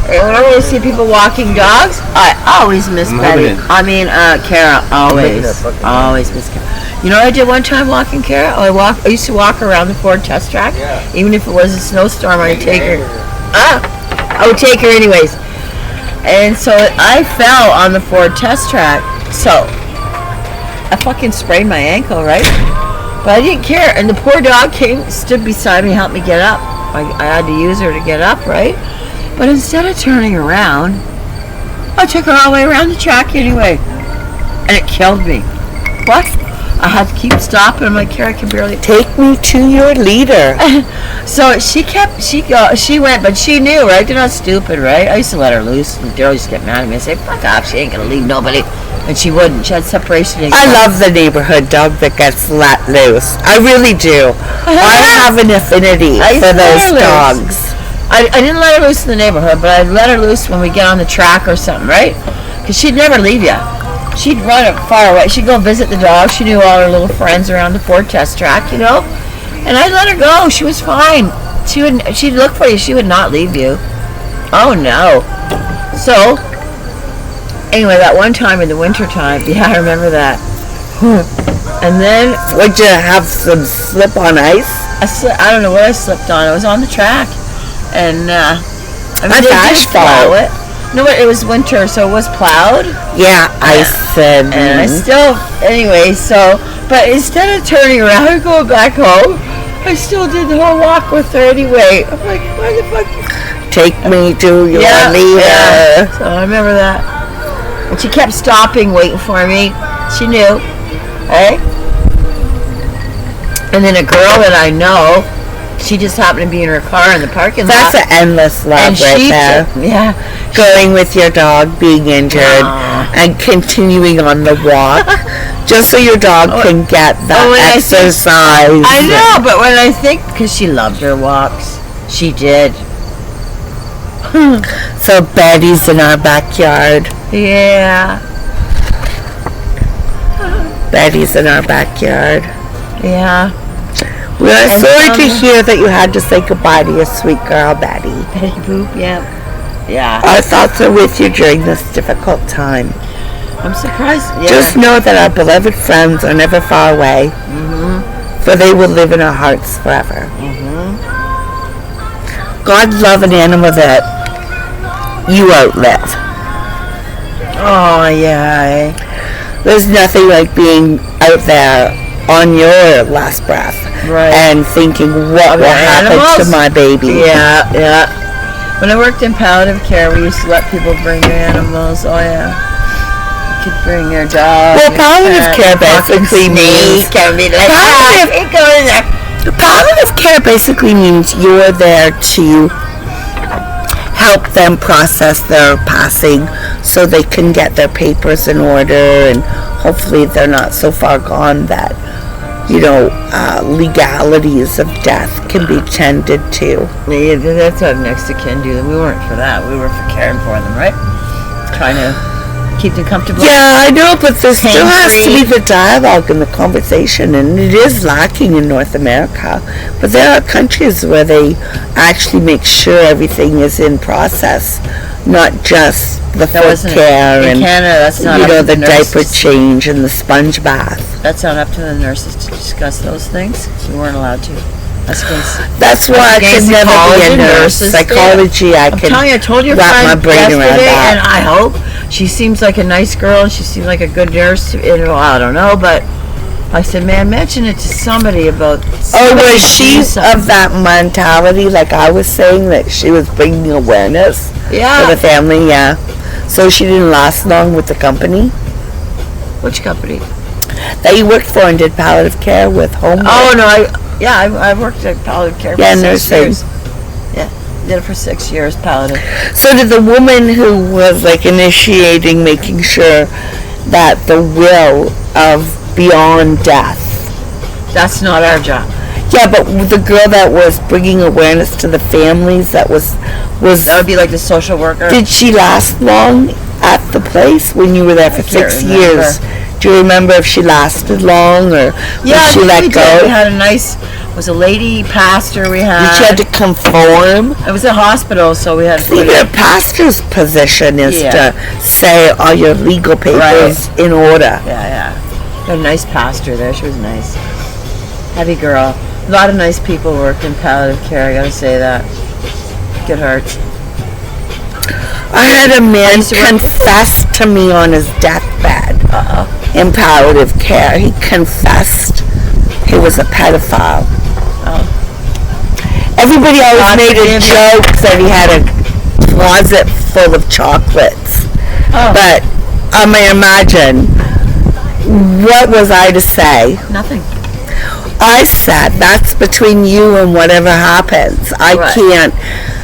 Whenever I see people walking dogs, I always miss Betty. Kara, always miss Kara. You know what I did one time walking Kara? I used to walk around the Ford test track. Yeah. Even if it was a snowstorm, I'd take her. I would take her anyways. And so I fell on the Ford test track. So I fucking sprained my ankle, right? But I didn't care. And the poor dog stood beside me, helped me get up. I had to use her to get up, right? But instead of turning around, I took her all the way around the track anyway. And it killed me. What? I had to keep stopping. I'm like, Kara, I can barely... Take me to your leader. So she went, but she knew, right? They're not stupid, right? I used to let her loose. And Daryl used to get mad at me and say, fuck off, she ain't going to leave nobody. And she wouldn't. She had separation anxiety. I love the neighborhood dog that gets let loose. I really do. I have an affinity for those dogs. I didn't let her loose in the neighborhood, but I'd let her loose when we get on the track or something, right? Because she'd never leave you. She'd run far away. She'd go visit the dog. She knew all her little friends around the Ford test track, you know? And I'd let her go. She was fine. She'd look for you. She would not leave you. Oh, no. So, anyway, that one time in the wintertime, yeah, I remember that. And then... Would you have some slip on ice? I don't know what I slipped on. It was on the track. And, asphalt. No, it was winter, so it was plowed. Yeah, ice and I still, anyway, so, but instead of turning around and going back home, I still did the whole walk with her anyway. I'm like, why the fuck? Take me to your leader. Yeah. So I remember that. And she kept stopping, waiting for me. She knew, right? And then a girl that I know, she just happened to be in her car in the parking lot. That's an endless love right there. Yeah. Going with your dog being injured and continuing on the walk just so your dog can get that exercise. I know, but when I think, because she loved her walks, she did. So Betty's in our backyard. Yeah. Betty's in our backyard. Yeah. We are sorry to hear that you had to say goodbye to your sweet girl, Betty. Betty Boop, yeah. Yeah. Our thoughts are with you during this difficult time. I'm surprised. Yeah. Just know that our beloved friends are never far away, for they will live in our hearts forever. God love an animal that you outlive. Oh, yeah. There's nothing like being out there on your last breath, right, and thinking, what will happen to my baby? Yeah, yeah. When I worked in palliative care, we used to let people bring their animals. Oh, yeah. You could bring your dog. Well, palliative care basically means... Palliative care basically means you're there to help them process their passing so they can get their papers in order, and hopefully they're not so far gone that, you know, legalities of death can be tended to. Yeah, that's what next to kin do. We weren't for that. We were for caring for them, right? Trying to keep them comfortable. Yeah, I know, but there still has to be the dialogue and the conversation, and it is lacking in North America. But there are countries where they actually make sure everything is in process, not just the foot care and Canada, that's not the diaper change and the sponge bath. That's not up to the nurses to discuss those things. We weren't allowed to. That's why I could never be a nurse. Psychology, I told your wrap my friend brain around that. And I hope she seems like a nice girl and she seems like a good nurse. I don't know, but I said, man, mention it to somebody about. Oh, was she of that mentality, like I was saying, that she was bringing awareness to the family? Yeah. So she didn't last long with the company. Which company? That you worked for and did palliative care with home. Oh no, I worked at palliative care for 6 years. Yeah, did it for 6 years, palliative. So did the woman who was like initiating, making sure that the will of beyond death. That's not our job. Yeah, but the girl that was bringing awareness to the families, that was that would be like the social worker. Did she last long at the place when you were there for 6 years? Do you remember if she lasted long or was she let go? We had a nice was a lady pastor we You had. had to conform. It was a hospital, so we had to See, your pastor's position is to say all your legal papers in order. Yeah. We had a nice pastor there. She was nice. Heavy girl. A lot of nice people worked in palliative care, I gotta say that. Good hearts. I had a man confess to me on his deathbed in palliative care. He confessed he was a pedophile. Everybody always made a joke that he had a closet full of chocolates. But I may imagine, what was I to say? Nothing. I said, that's between you and whatever happens. I can't.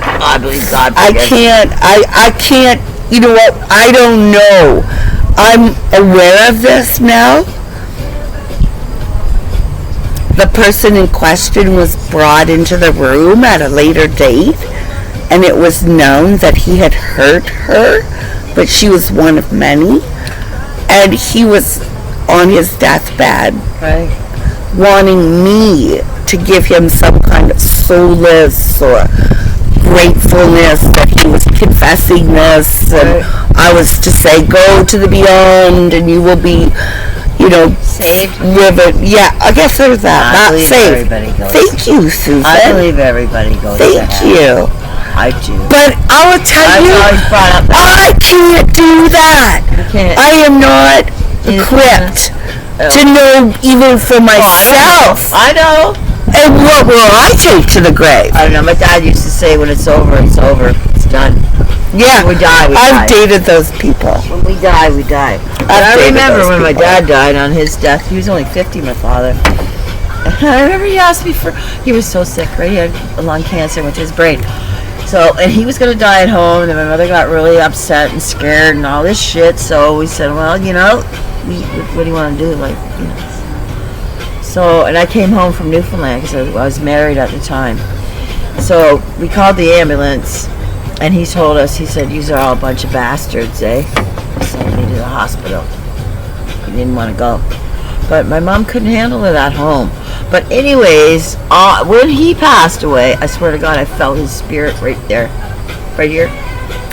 I believe God. I can't. You know what? I don't know. I'm aware of this now. The person in question was brought into the room at a later date, and it was known that he had hurt her, but she was one of many, and he was on his deathbed, wanting me to give him some kind of solace or gratefulness that he was confessing this, and I was to say, go to the beyond and you will be, saved. Yeah, I guess there's that. Not saved. Thank you, Susan. I believe everybody goes to heaven. Thank you. I do. But I will tell you, I can't do that. I am not equipped to know even for myself. I know. And what will I take to the grave? I don't know. My dad used to say, when it's over, it's over. It's done. Yeah. When we die, we die. I've dated those people. When we die, we die. But I remember when my dad died on his death. He was only 50, my father. And I remember he asked me he was so sick, right? He had lung cancer with his brain. So, and he was going to die at home, and then my mother got really upset and scared and all this shit. So we said, well, what do you want to do? So, and I came home from Newfoundland because I was married at the time. So we called the ambulance, and he told us, he said, "Yous are all a bunch of bastards, eh?" Sent me to the hospital. He didn't want to go. But my mom couldn't handle it at home. But anyways, when he passed away, I swear to God, I felt his spirit right there. Right here.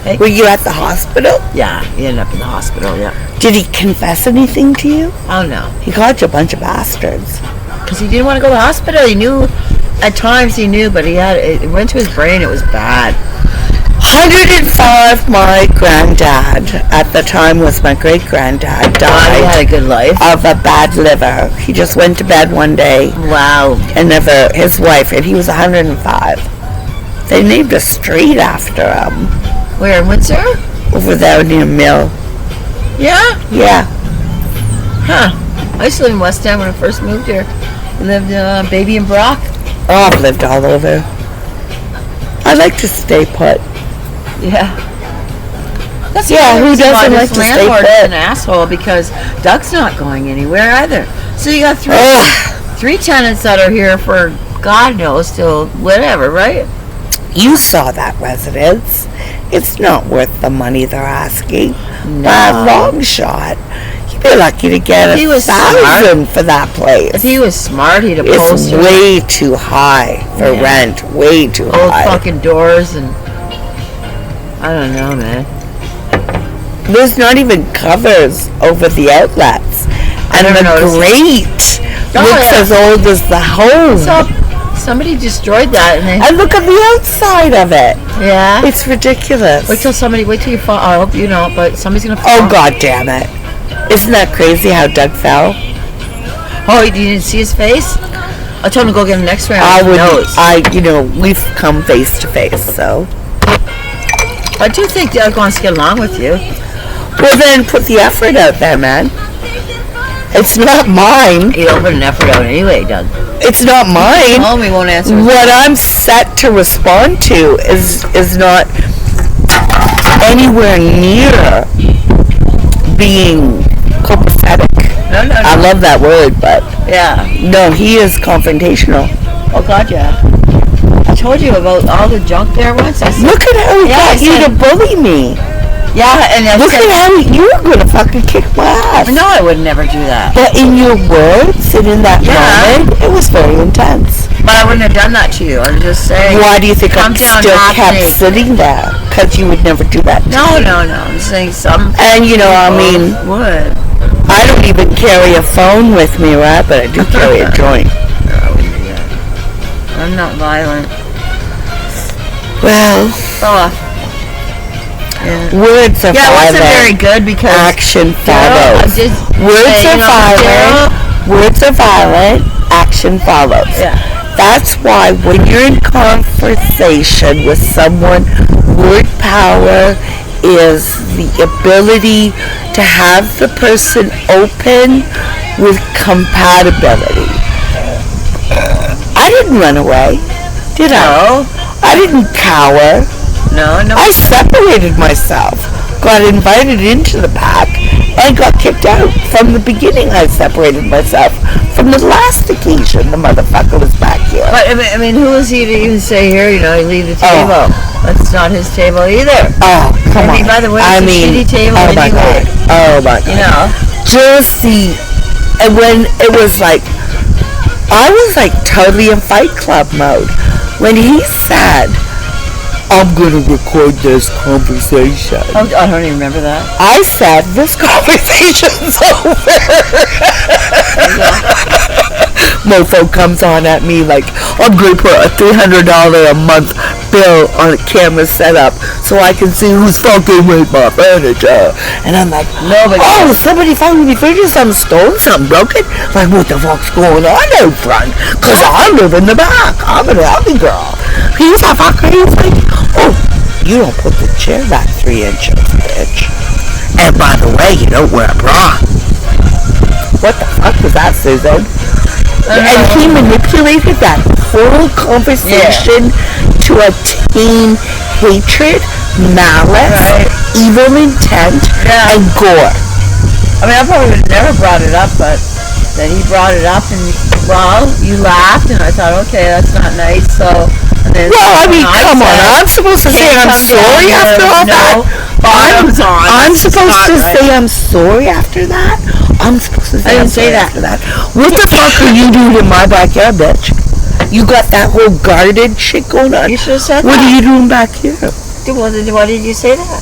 Hey. Were you at the hospital? Yeah, he ended up in the hospital, yeah. Did he confess anything to you? Oh, no. He called you a bunch of bastards. Because he didn't want to go to the hospital. He knew, at times he knew, but it went to his brain, it was bad. 105, my granddad, at the time was my great-granddad, died. He had a good life. Of a bad liver. He just went to bed one day. Wow. And his wife, and he was 105. They named a street after him. Where, in Windsor? Over there near Mill. Yeah? Yeah. Huh. I used to live in West End when I first moved here. I lived in Baby and Brock. Oh, I've lived all over. I like to stay put. Yeah. That's who doesn't like to stay put? Is an asshole because Doug's not going anywhere either. So you got three tenants that are here for God knows till whatever, right? You saw that residence. It's not worth the money they're asking. No. By a long shot. You'd be lucky to get $1,000 for that place. If he was smart, he'd have posted. It's posted. way too high for rent. Way too high. Old fucking doors and I don't know, man. There's not even covers over the outlets. And the grate looks as old as the home. So somebody destroyed that and look at the outside of it. Yeah. It's ridiculous. Wait till you fall. I hope you know, but somebody's gonna fall. Oh, God damn it. Isn't that crazy how Doug fell? Oh, you didn't see his face? I told him to go get an x-ray on his nose. We've come face to face, so. I do think Doug wants to get along with you. Well, then put the effort out there, man. It's not mine. You don't put an effort out anyway, Doug. It's not mine. Oh, we won't answer. What I'm set to respond to is not anywhere near being copacetic. No. I love that word, but yeah. No, he is confrontational. Oh God, yeah. I told you about all the junk there once. Look at how he got you to bully me. Yeah, and look at how you were gonna fucking kick my ass. No, I would never do that. But in your words and in that moment, it was very intense. But I wouldn't have done that to you. I'm just saying. Why do you think I Come down still kept happy. sitting there? Because you would never do that. No. I'm saying some. And I mean, would. I don't even carry a phone with me, right? But I do carry a joint. No, I wouldn't do that. I'm not violent. Well, words are it violent. wasn't very good because action follows. Words are violent. Words are violent. Action follows. Yeah. That's why when you're in conversation with someone, word power is the ability to have the person open with compatibility. I didn't run away, did I? No. I didn't cower. No. I separated myself, got invited into the pack, and got kicked out. From the beginning, I separated myself. From the last occasion, the motherfucker was back here. But, I mean, who is he to even say here, you leave the table? That's not his table either. Oh, come on. By the way, it's a shitty table anyway. Oh, my God. Just see, and when it was like, I was like totally in Fight Club mode. When he said, I'm going to record this conversation. Oh, I don't even remember that. I said, this conversation's over. Mofo comes on at me like, I'm going to put a $300 a month bill on a camera setup so I can see who's fucking with my furniture. And I'm like, oh, somebody found me furniture, something stolen, something broken. Like, what the fuck's going on out front? Because I live in the back. I'm an alley girl. He's a fucker. He's like, oh, you don't put the chair back 3 inches, bitch. And by the way, you don't wear a bra. What the fuck was that, Susan? And he manipulated that whole conversation to attain hatred, malice, evil intent, and gore. I mean, I probably would have never brought it up, but then he brought it up, and you laughed, and I thought, okay, that's not nice, so... Well, I mean, come on. I'm supposed to say I'm sorry after all that? I'm supposed to say I'm sorry after that? I'm supposed to say I'm sorry after that. What the fuck are you doing in my backyard, bitch? You got that whole guarded shit going on. You should have said that. What are you doing back here? Why did you say that?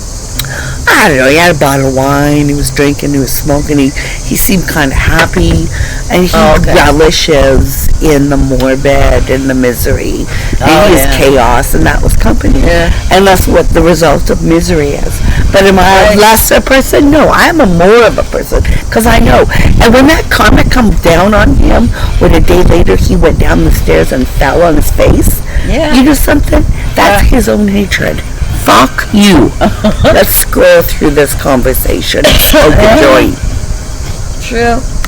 I don't know, he had a bottle of wine, he was drinking, he was smoking, he seemed kind of happy, and he relishes in the morbid and the misery, and his chaos, and that was company. Yeah. And that's what the result of misery is. But am I a lesser person? No, I am a more of a person, because I know. And when that karma comes down on him, when a day later he went down the stairs and fell on his face, you know something? That's his own hatred. Fuck you. Let's scroll through this conversation. Smoke a joint. True.